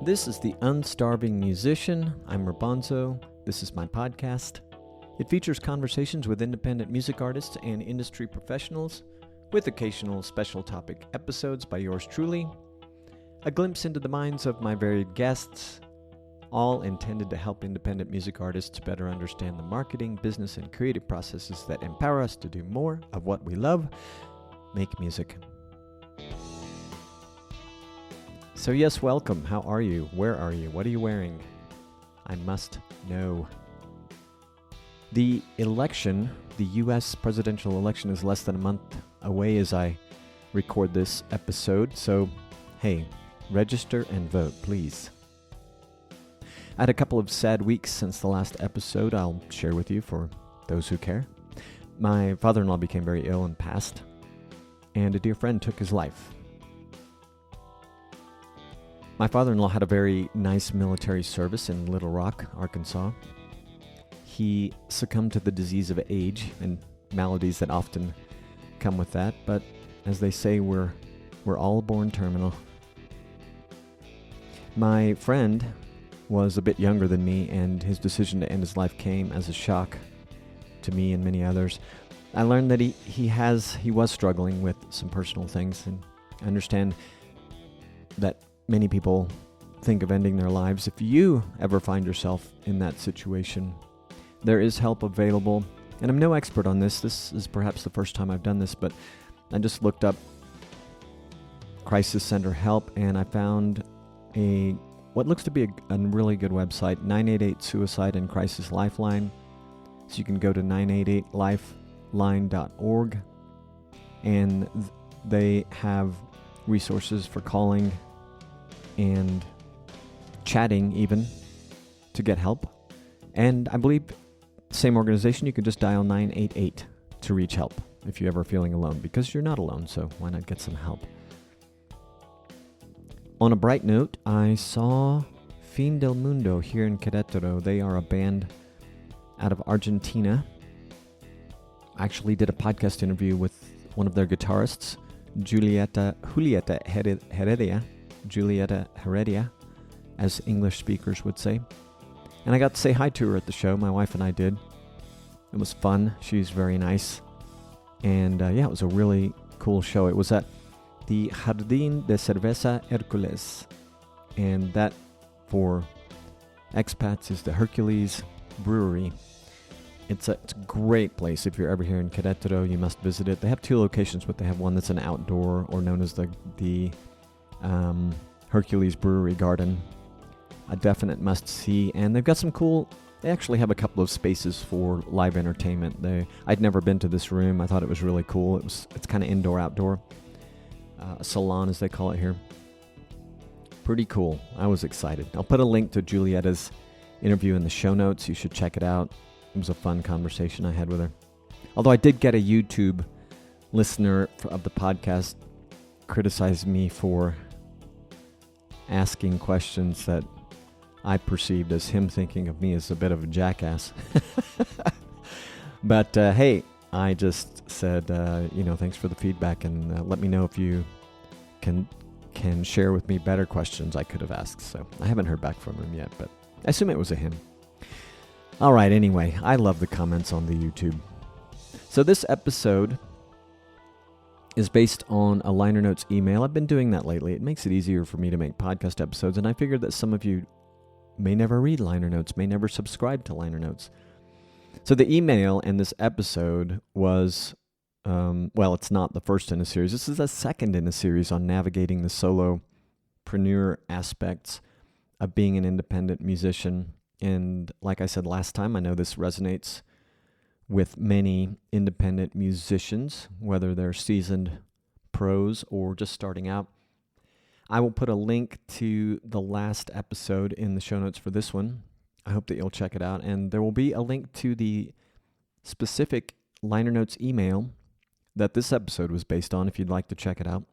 This is The Unstarving Musician. I'm Rabanzo. This is my podcast. It features conversations with independent music artists and industry professionals, with occasional special topic episodes by yours truly, a glimpse into the minds of my varied guests, all intended to help independent music artists better understand the marketing, business, and creative processes that empower us to do more of what we love, make music. So yes, welcome. How are you? Where are you? What are you wearing? I must know. The election, the U.S. presidential election, is less than a month away as I record this episode. So, hey, register and vote, please. I had a couple of sad weeks since the last episode I'll share with you for those who care. My father-in-law became very ill and passed, and a dear friend took his life. My father-in-law had a very nice military service in Little Rock, Arkansas. He succumbed to the disease of age and maladies that often come with that, but as they say, we're all born terminal. My friend was a bit younger than me, and his decision to end his life came as a shock to me and many others. I learned that he was struggling with some personal things, and I understand that many people think of ending their lives. If you ever find yourself in that situation, there is help available. And I'm no expert on this. This is perhaps the first time I've done this, but I just looked up crisis center help, and I found what looks to be a really good website, 988 Suicide and Crisis Lifeline. So you can go to 988lifeline.org, and they have resources for calling and chatting even to get help. And I believe same organization, you can just dial 988 to reach help if you're ever feeling alone, because you're not alone, so why not get some help? On a bright note, I saw Fin del Mundo here in Querétaro. They are a band out of Argentina. I actually did a podcast interview with one of their guitarists, Julieta Heredia, as English speakers would say. And I got to say hi to her at the show. My wife and I did. It was fun. She's very nice. And it was a really cool show. It was at the Jardín de Cerveza Hércules. And that, for expats, is the Hercules Brewery. It's a great place. If you're ever here in Querétaro, you must visit it. They have two locations, but they have one that's an outdoor, or known as the Hercules Brewery Garden. A definite must-see. And they've got some they actually have a couple of spaces for live entertainment. I'd never been to this room. I thought it was really cool. It's kind of indoor-outdoor. A salon, as they call it here. Pretty cool. I was excited. I'll put a link to Julieta's interview in the show notes. You should check it out. It was a fun conversation I had with her. Although I did get a YouTube listener of the podcast criticize me for asking questions that I perceived as him thinking of me as a bit of a jackass. But hey, I just said, thanks for the feedback, and let me know if you can share with me better questions I could have asked. So I haven't heard back from him yet, but I assume it was a him. All right, anyway, I love the comments on the YouTube. So this episode is based on a liner notes email. I've been doing that lately. It makes it easier for me to make podcast episodes, and I figured that some of you may never read liner notes, may never subscribe to liner notes. So the email in this episode was, it's not the first in a series. This is the second in a series on navigating the solopreneur aspects of being an independent musician. And like I said last time, I know this resonates with many independent musicians, whether they're seasoned pros or just starting out. I will put a link to the last episode in the show notes for this one. I hope that you'll check it out. And there will be a link to the specific liner notes email that this episode was based on if you'd like to check it out.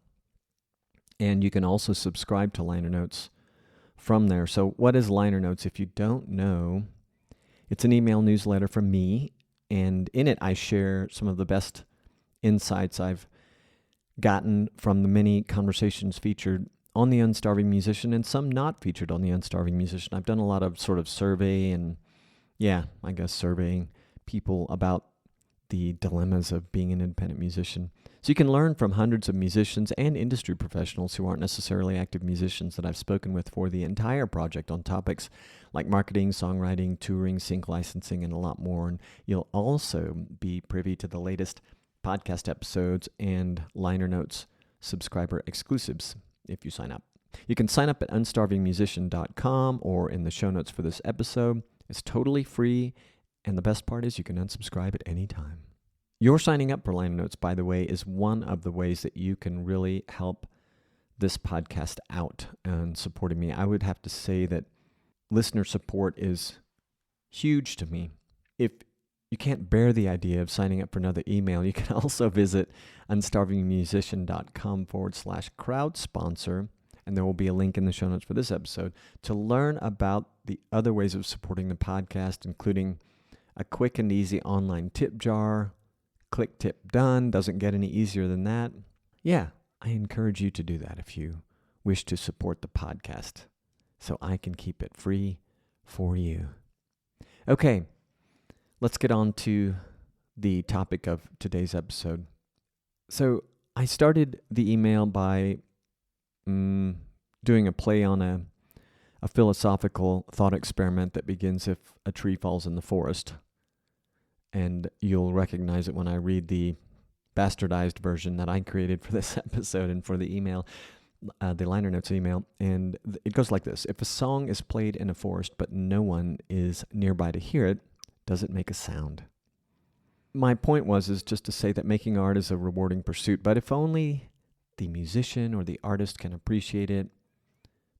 And you can also subscribe to liner notes from there. So what is liner notes? If you don't know, it's an email newsletter from me. And in it, I share some of the best insights I've gotten from the many conversations featured on the Unstarving Musician and some not featured on the Unstarving Musician. I've done a lot of sort of surveying people about the dilemmas of being an independent musician. So you can learn from hundreds of musicians and industry professionals who aren't necessarily active musicians that I've spoken with for the entire project on topics like marketing, songwriting, touring, sync licensing, and a lot more. And you'll also be privy to the latest podcast episodes and liner notes subscriber exclusives if you sign up. You can sign up at unstarvingmusician.com or in the show notes for this episode. It's totally free, and the best part is you can unsubscribe at any time. Your signing up for liner notes, by the way, is one of the ways that you can really help this podcast out and supporting me. I would have to say that listener support is huge to me. If you can't bear the idea of signing up for another email, you can also visit unstarvingmusician.com/crowd sponsor, and there will be a link in the show notes for this episode to learn about the other ways of supporting the podcast, including a quick and easy online tip jar. Click tip done. Doesn't get any easier than that. Yeah, I encourage you to do that if you wish to support the podcast so I can keep it free for you. Okay, let's get on to the topic of today's episode. So I started the email by doing a play on a philosophical thought experiment that begins if a tree falls in the forest. And you'll recognize it when I read the bastardized version that I created for this episode and for the email, the liner notes email. And it goes like this. If a song is played in a forest but no one is nearby to hear it, does it make a sound? My point is just to say that making art is a rewarding pursuit, but if only the musician or the artist can appreciate it,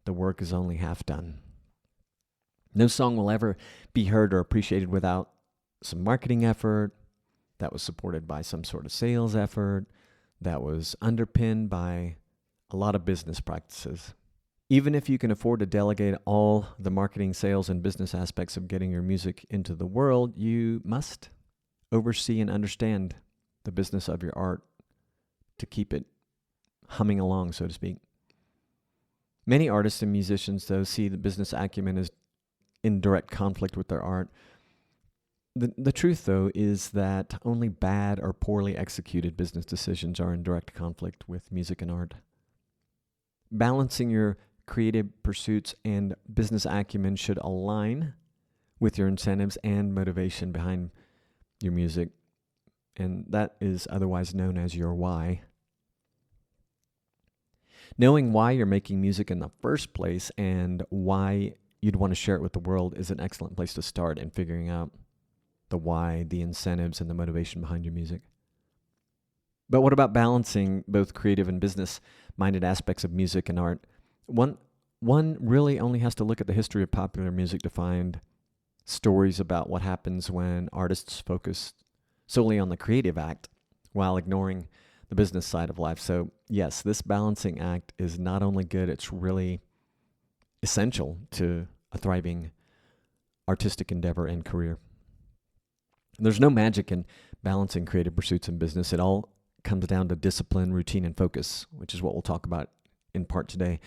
the work is only half done. No song will ever be heard or appreciated without some marketing effort that was supported by some sort of sales effort that was underpinned by a lot of business practices. Even if you can afford to delegate all the marketing, sales, and business aspects of getting your music into the world, you must oversee and understand the business of your art to keep it humming along, so to speak. Many artists and musicians, though, see the business acumen as in direct conflict with their art. The truth, though, is that only bad or poorly executed business decisions are in direct conflict with music and art. Balancing your creative pursuits and business acumen should align with your incentives and motivation behind your music, and that is otherwise known as your why. Knowing why you're making music in the first place and why you'd want to share it with the world is an excellent place to start in figuring out the why, the incentives, and the motivation behind your music. But what about balancing both creative and business-minded aspects of music and art? One really only has to look at the history of popular music to find stories about what happens when artists focus solely on the creative act while ignoring the business side of life. So yes, this balancing act is not only good, it's really essential to a thriving artistic endeavor and career. There's no magic in balancing creative pursuits and business. It all comes down to discipline, routine, and focus, which is what we'll talk about in part today.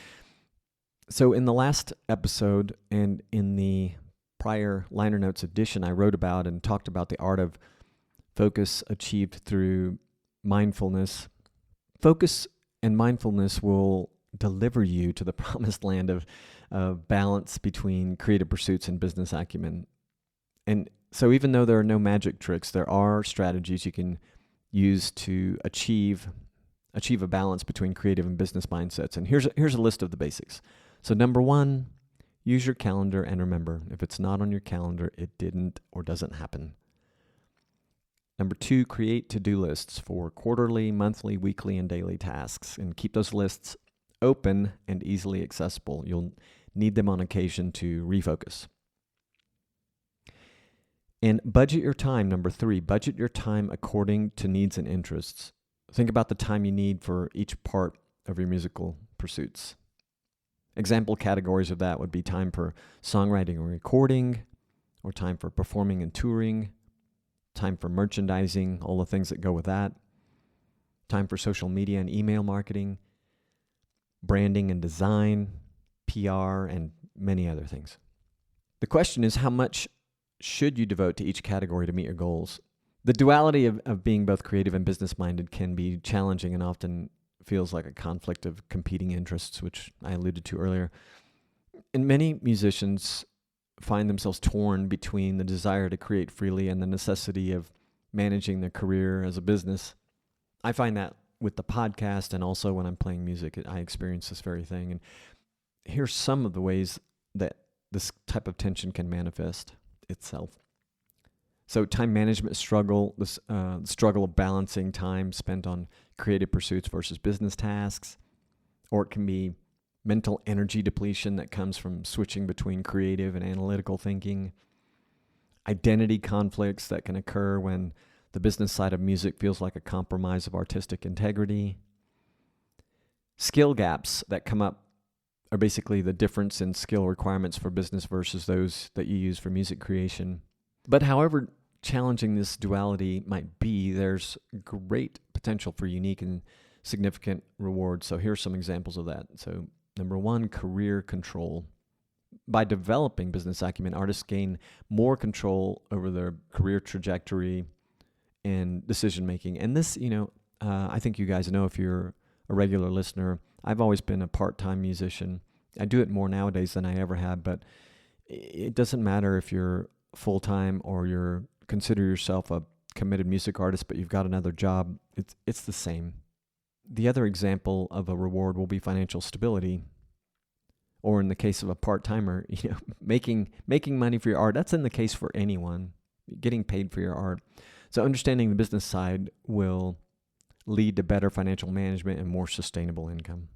So in the last episode and in the prior liner notes edition, I wrote about and talked about the art of focus achieved through mindfulness. Focus and mindfulness will deliver you to the promised land of balance between creative pursuits and business acumen. And so even though there are no magic tricks, there are strategies you can use to achieve a balance between creative and business mindsets. And here's a list of the basics. So number 1, use your calendar, and remember, if it's not on your calendar, it didn't or doesn't happen. Number 2, create to-do lists for quarterly, monthly, weekly, and daily tasks, and keep those lists open and easily accessible. You'll need them on occasion to refocus. And budget your time. Number 3, budget your time according to needs and interests. Think about the time you need for each part of your musical pursuits. Example categories of that would be time for songwriting and recording, or time for performing and touring, time for merchandising, all the things that go with that, time for social media and email marketing, branding and design, PR, and many other things. The question is, how much should you devote to each category to meet your goals? The duality of being both creative and business-minded can be challenging and often feels like a conflict of competing interests, which I alluded to earlier. And many musicians find themselves torn between the desire to create freely and the necessity of managing their career as a business. I find that with the podcast, and also when I'm playing music, I experience this very thing. And here's some of the ways that this type of tension can manifest itself. So time management struggle, this struggle of balancing time spent on creative pursuits versus business tasks, or it can be mental energy depletion that comes from switching between creative and analytical thinking, identity conflicts that can occur when the business side of music feels like a compromise of artistic integrity, skill gaps that come up are basically the difference in skill requirements for business versus those that you use for music creation. But however challenging this duality might be, there's great potential for unique and significant rewards. So here's some examples of that. So number one, career control. By developing business acumen, artists gain more control over their career trajectory and decision-making. And this, I think you guys know, if you're a regular listener, I've always been a part-time musician. I do it more nowadays than I ever have, but it doesn't matter if you're full-time or you're consider yourself a committed music artist, but you've got another job. It's the same. The other example of a reward will be financial stability, or in the case of a part-timer, making money for your art. That's in the case for anyone, getting paid for your art. So understanding the business side will lead to better financial management and more sustainable income.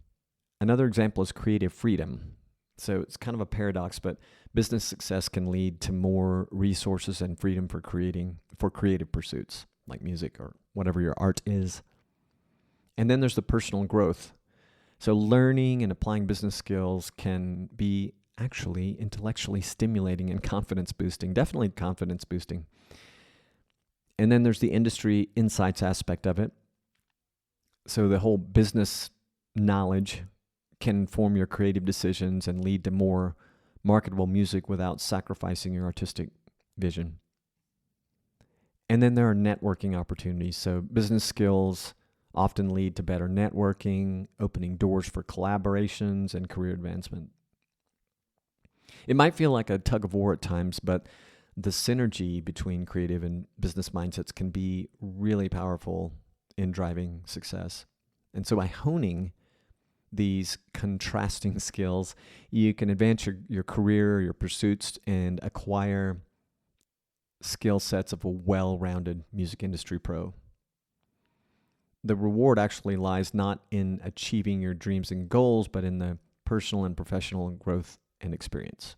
Another example is creative freedom. So it's kind of a paradox, but business success can lead to more resources and freedom for creative pursuits like music or whatever your art is. And then there's the personal growth. So learning and applying business skills can be actually intellectually stimulating and confidence boosting, definitely confidence boosting. And then there's the industry insights aspect of it. So the whole business knowledge can inform your creative decisions and lead to more marketable music without sacrificing your artistic vision. And then there are networking opportunities. So business skills often lead to better networking, opening doors for collaborations and career advancement. It might feel like a tug-of-war at times, but the synergy between creative and business mindsets can be really powerful in driving success. And so by honing these contrasting skills, you can advance your career, your pursuits, and acquire skill sets of a well-rounded music industry pro. The reward actually lies not in achieving your dreams and goals, but in the personal and professional growth and experience.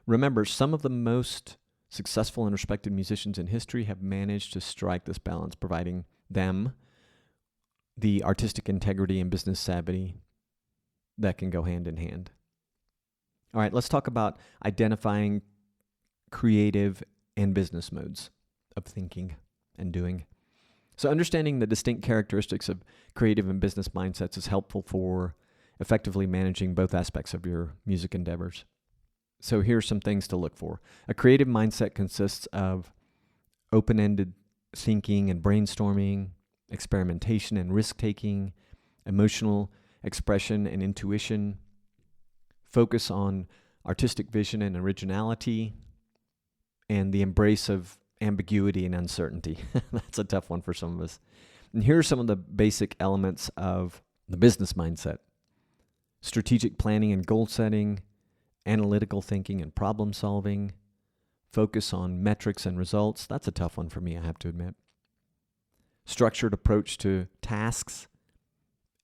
Remember, some of the most successful and respected musicians in history have managed to strike this balance, providing them the artistic integrity and business savvy that can go hand in hand. All right, let's talk about identifying creative and business modes of thinking and doing. So understanding the distinct characteristics of creative and business mindsets is helpful for effectively managing both aspects of your music endeavors. So here's some things to look for. A creative mindset consists of open-ended thinking and brainstorming, experimentation and risk-taking, emotional expression and intuition, focus on artistic vision and originality, and the embrace of ambiguity and uncertainty. That's a tough one for some of us. And here are some of the basic elements of the business mindset: strategic planning and goal setting, analytical thinking and problem solving, focus on metrics and results. That's a tough one for me, I have to admit. Structured approach to tasks,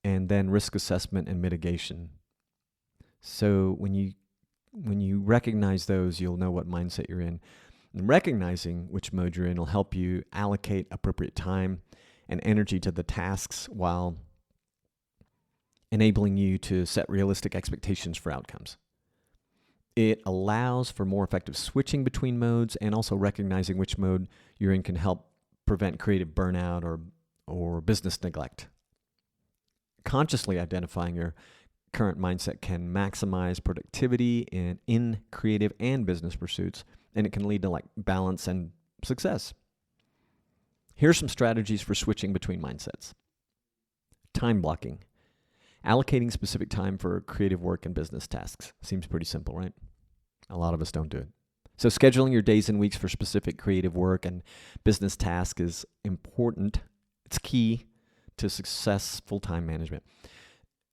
and then risk assessment and mitigation. So when you recognize those, you'll know what mindset you're in. And recognizing which mode you're in will help you allocate appropriate time and energy to the tasks while enabling you to set realistic expectations for outcomes. It allows for more effective switching between modes, and also recognizing which mode you're in can help prevent creative burnout or business neglect. Consciously identifying your current mindset can maximize productivity in creative and business pursuits, and it can lead to balance and success. Here's some strategies for switching between mindsets. Time blocking. Allocating specific time for creative work and business tasks. Seems pretty simple, right? A lot of us don't do it. So scheduling your days and weeks for specific creative work and business tasks is important. It's key to successful time management.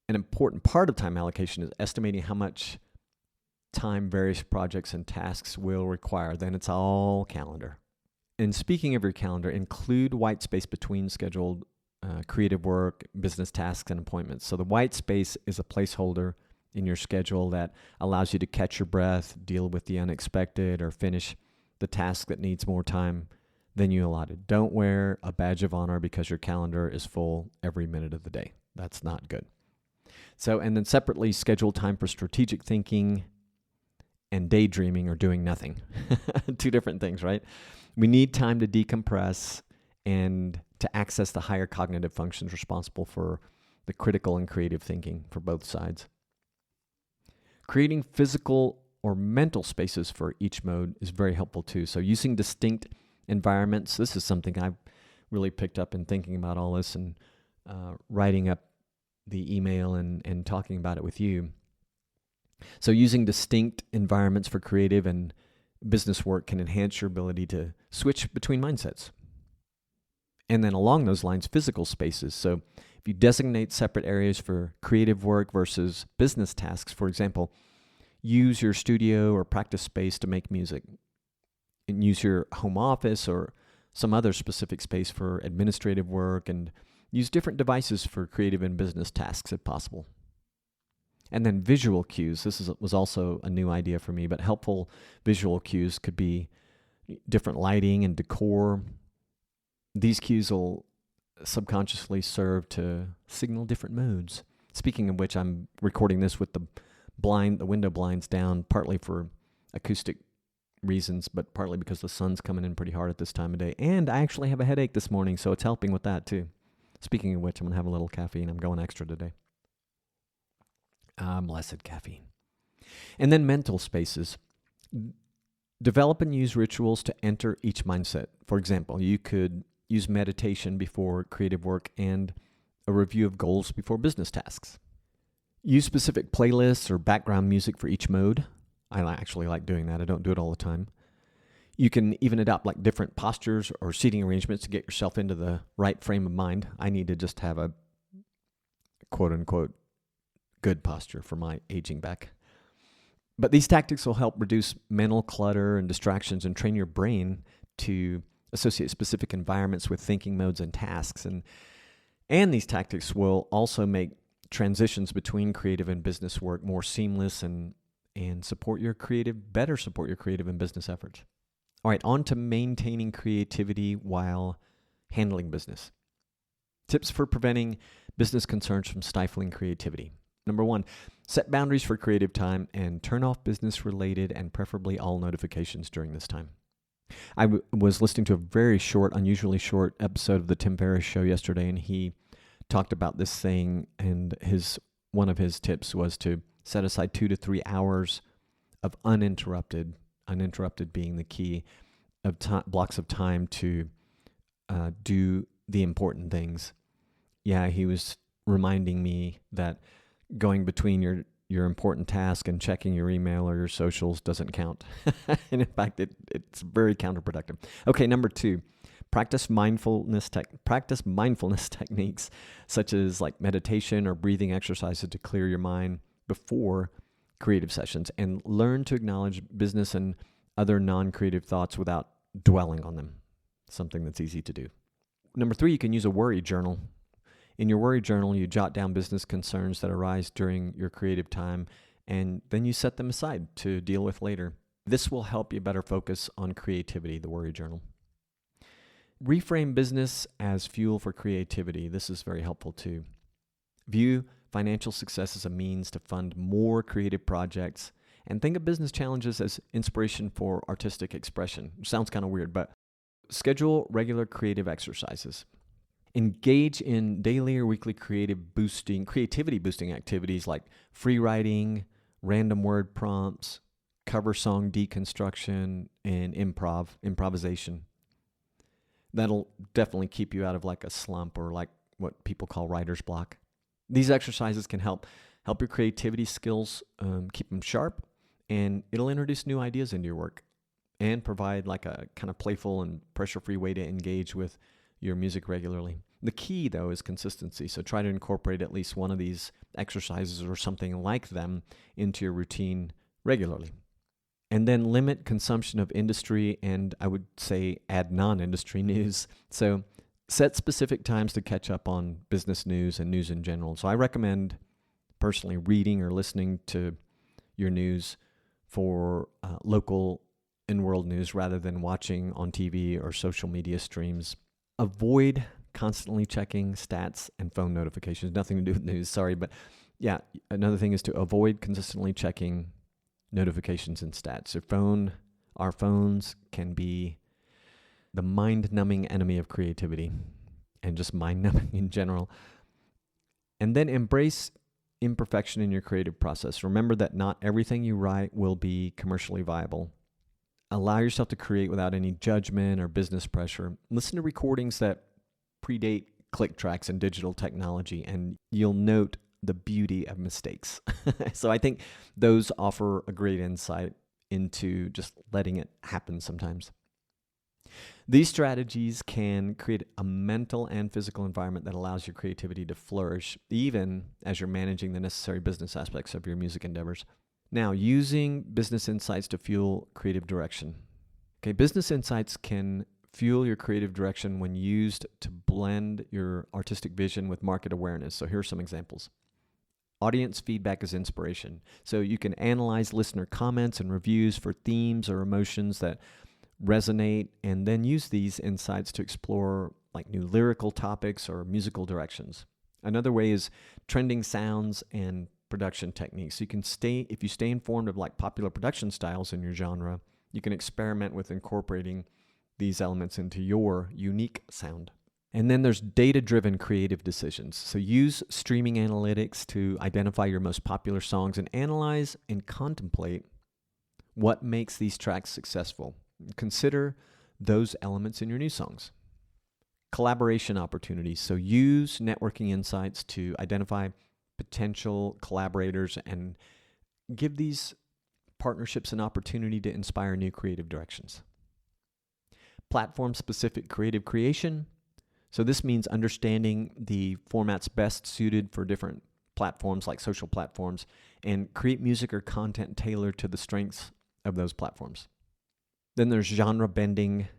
An important part of time allocation is estimating how much time various projects and tasks will require. Then it's all calendar. And speaking of your calendar, include white space between scheduled creative work, business tasks, and appointments. So the white space is a placeholder in your schedule that allows you to catch your breath, deal with the unexpected, or finish the task that needs more time than you allotted. Don't wear a badge of honor because your calendar is full every minute of the day. That's not good. So, and then separately schedule time for strategic thinking and daydreaming or doing nothing. Two different things, right? We need time to decompress and to access the higher cognitive functions responsible for the critical and creative thinking for both sides. Creating physical or mental spaces for each mode is very helpful too. So using distinct environments, this is something I've really picked up in thinking about all this and writing up the email and talking about it with you. So using distinct environments for creative and business work can enhance your ability to switch between mindsets. And then along those lines, physical spaces. So if you designate separate areas for creative work versus business tasks, for example, use your studio or practice space to make music, and use your home office or some other specific space for administrative work, and use different devices for creative and business tasks if possible. And then visual cues. This was also a new idea for me, but helpful visual cues could be different lighting and decor. These cues will subconsciously serve to signal different moods. Speaking of which, I'm recording this with the window blinds down, partly for acoustic reasons, but partly because the sun's coming in pretty hard at this time of day. And I actually have a headache this morning, so it's helping with that too. Speaking of which, I'm going to have a little caffeine. I'm going extra today. Blessed caffeine. And then mental spaces. Develop and use rituals to enter each mindset. For example, you could use meditation before creative work and a review of goals before business tasks. Use specific playlists or background music for each mode. I actually like doing that. I don't do it all the time. You can even adopt different postures or seating arrangements to get yourself into the right frame of mind. I need to just have a quote-unquote good posture for my aging back. But these tactics will help reduce mental clutter and distractions and train your brain to associate specific environments with thinking modes and tasks. And these tactics will also make transitions between creative and business work more seamless and support your creative and business efforts. All right, on to maintaining creativity while handling business. Tips for preventing business concerns from stifling creativity. Number 1, set boundaries for creative time and turn off business-related and preferably all notifications during this time. I was listening to a very short, unusually short episode of the Tim Ferriss Show yesterday, and he talked about this thing, and one of his tips was to set aside 2 to 3 hours of uninterrupted being the key, of blocks of time to do the important things. Yeah, he was reminding me that going between your important task and checking your email or your socials doesn't count. And in fact, it's very counterproductive. Okay, number 2, practice mindfulness techniques such as meditation or breathing exercises to clear your mind before creative sessions, and learn to acknowledge business and other non-creative thoughts without dwelling on them. Something that's easy to do. Number 3, you can use a worry journal. In your worry journal, you jot down business concerns that arise during your creative time, and then you set them aside to deal with later. This will help you better focus on creativity, the worry journal. Reframe business as fuel for creativity. This is very helpful too. View financial success as a means to fund more creative projects, and think of business challenges as inspiration for artistic expression. Sounds kind of weird, but schedule regular creative exercises. Engage in daily or weekly creativity boosting activities like free writing, random word prompts, cover song deconstruction, and improvisation. That'll definitely keep you out of like a slump or like what people call writer's block. These exercises can help your creativity skills, keep them sharp, and it'll introduce new ideas into your work and provide like a kind of playful and pressure-free way to engage with your music regularly. The key, though, is consistency. So try to incorporate at least one of these exercises or something like them into your routine regularly. And then limit consumption of industry and I would say add non-industry news. So set specific times to catch up on business news and news in general. So I recommend personally reading or listening to your news for local and world news rather than watching on TV or social media streams. Avoid constantly checking stats and phone notifications. Nothing to do with news, sorry. But yeah, another thing is to avoid consistently checking notifications and stats. Our phones can be the mind-numbing enemy of creativity and just mind-numbing in general. And then embrace imperfection in your creative process. Remember that not everything you write will be commercially viable. Allow yourself to create without any judgment or business pressure. Listen to recordings that predate click tracks and digital technology, and you'll note the beauty of mistakes. So I think those offer a great insight into just letting it happen sometimes. These strategies can create a mental and physical environment that allows your creativity to flourish, even as you're managing the necessary business aspects of your music endeavors. Now, using business insights to fuel creative direction. Okay, business insights can fuel your creative direction when used to blend your artistic vision with market awareness. So here are some examples. Audience feedback is inspiration. So you can analyze listener comments and reviews for themes or emotions that resonate, and then use these insights to explore like new lyrical topics or musical directions. Another way is trending sounds and production techniques. So you can if you stay informed of like popular production styles in your genre, you can experiment with incorporating these elements into your unique sound. And then there's data-driven creative decisions. So use streaming analytics to identify your most popular songs and analyze and contemplate what makes these tracks successful. Consider those elements in your new songs. Collaboration opportunities. So use networking insights to identify potential collaborators and give these partnerships an opportunity to inspire new creative directions. Platform-specific creative creation. So this means understanding the formats best suited for different platforms like social platforms and create music or content tailored to the strengths of those platforms. Then there's genre bending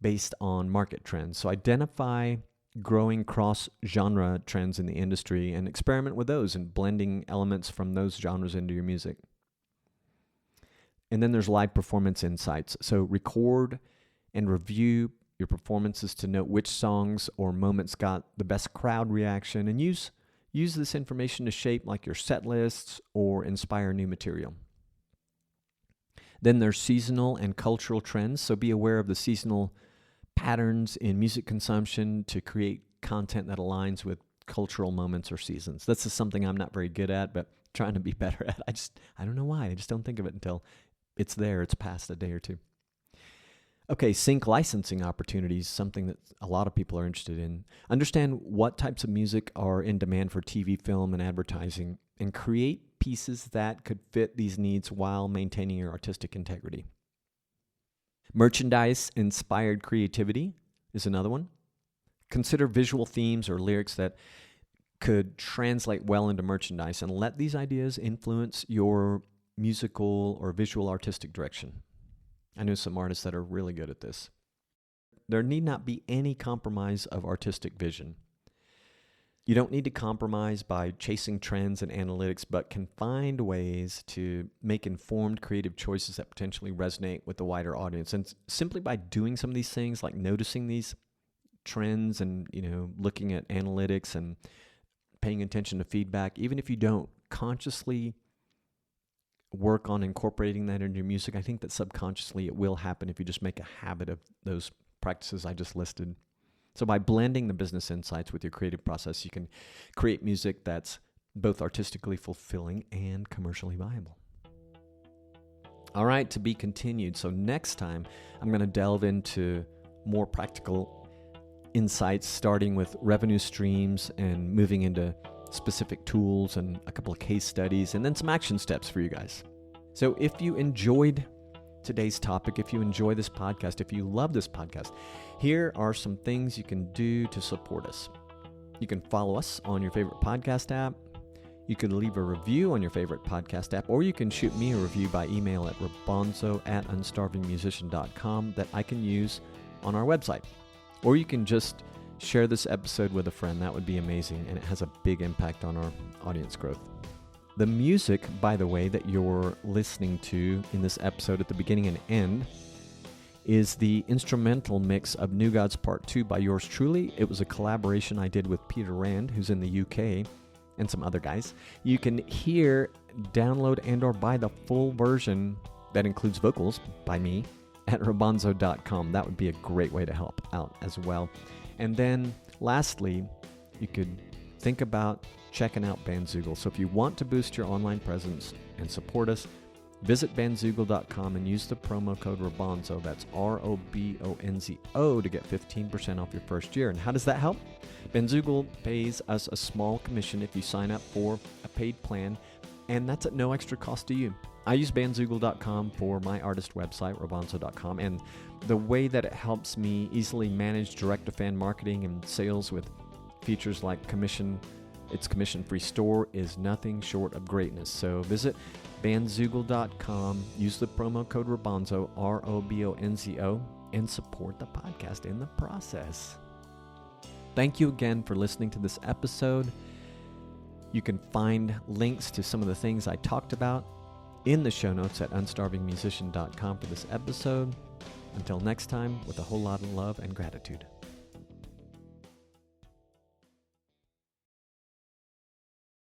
based on market trends. So identify growing cross-genre trends in the industry and experiment with those and blending elements from those genres into your music. And then there's live performance insights. So record and review your performances to note which songs or moments got the best crowd reaction, and use this information to shape like your set lists or inspire new material. Then there's seasonal and cultural trends. So be aware of the seasonal patterns in music consumption to create content that aligns with cultural moments or seasons. That's just something I'm not very good at, but trying to be better at. I don't know why. I just don't think of it until it's there. It's past a day or two. Okay, sync licensing opportunities, something that a lot of people are interested in. Understand what types of music are in demand for TV, film, and advertising, and create pieces that could fit these needs while maintaining your artistic integrity. Merchandise-inspired creativity is another one. Consider visual themes or lyrics that could translate well into merchandise, and let these ideas influence your musical or visual artistic direction. I know some artists that are really good at this. There need not be any compromise of artistic vision. You don't need to compromise by chasing trends and analytics, but can find ways to make informed creative choices that potentially resonate with the wider audience. And simply by doing some of these things, like noticing these trends and, looking at analytics and paying attention to feedback, even if you don't consciously work on incorporating that into your music, I think that subconsciously it will happen if you just make a habit of those practices I just listed. So by blending the business insights with your creative process, you can create music that's both artistically fulfilling and commercially viable. All right, to be continued. So next time, I'm going to delve into more practical insights, starting with revenue streams and moving into specific tools and a couple of case studies, and then some action steps for you guys. So if you enjoyed today's topic, if you enjoy this podcast, if you love this podcast, here are some things you can do to support us. You can follow us on your favorite podcast app. You could leave a review on your favorite podcast app, or you can shoot me a review by email at rabonzo@unstarvingmusician.com that I can use on our website. Or you can just share this episode with a friend. That would be amazing, and it has a big impact on our audience growth. The music, by the way, that you're listening to in this episode at the beginning and end is the instrumental mix of New Gods Part 2 by yours truly. It was a collaboration I did with Peter Rand, who's in the UK, and some other guys. You can hear, download, and or buy the full version that includes vocals by me at rabonzo.com. That would be a great way to help out as well. And then lastly, you could think about checking out Bandzoogle. So if you want to boost your online presence and support us, visit bandzoogle.com and use the promo code Rabonzo. That's ROBONZO to get 15% off your first year. And how does that help? Bandzoogle pays us a small commission if you sign up for a paid plan, and that's at no extra cost to you. I use bandzoogle.com for my artist website, rabonzo.com, and the way that it helps me easily manage direct-to-fan marketing and sales with features like its commission-free store is nothing short of greatness. So visit bandzoogle.com, use the promo code Rabonzo, ROBONZO, and support the podcast in the process. Thank you again for listening to this episode. You can find links to some of the things I talked about in the show notes at unstarvingmusician.com for this episode. Until next time, with a whole lot of love and gratitude.